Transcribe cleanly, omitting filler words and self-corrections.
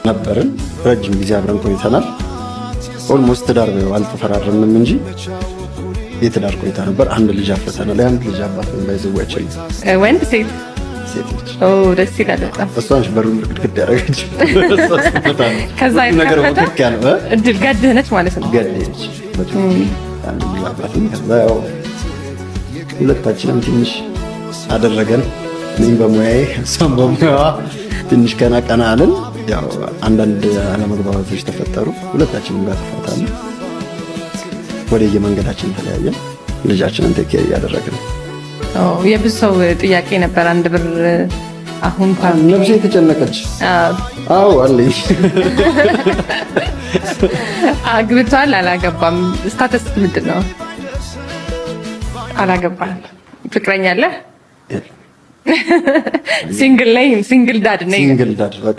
ነበርን። ረጅም ጊዜ አብረን ቆይተናል። ኦልሞስት ትዳር አልተፈራረምንም እንጂ የትዳር ቆይታ ነበር። አንድ ልጅ አፍርተናል። አንድ ልጅ አባት ነው ባይዘዋችን። ወንድ ሴት ልጅ። ደስ ይላል በጣም። እሷን በሩን ግድግዳ ያደረገች ከዛ ነገር ወጥክ ያለው እድል ገደነች ማለት ነው። ገደነች አንድ ልጅ አባት ነው። ከዛ ያው ሁለታችንም ትንሽ አደረገን። እኔም በሙያዬ እሷም በሙያዋ ትንሽ ቀና አለን። ያው አንዳንድ አለመግባባቶች ተፈጠሩ። ሁለታችንም ጋር ተፋታን። ወደ የመንገዳችን ተለያየን። ልጃችንን ተከየ ያደረግን። የብዙ ሰው ጥያቄ ነበር። አንድ ብር አሁን ነፍሴ የተጨነቀች አዎ አለኝ። አግብቷል አላገባም? ስታተስ ምንድን ነው? አላገባም። ፍቅረኛ አለ? ሲንግል ዳድ ነኝ። ሲንግል ዳድ በቃ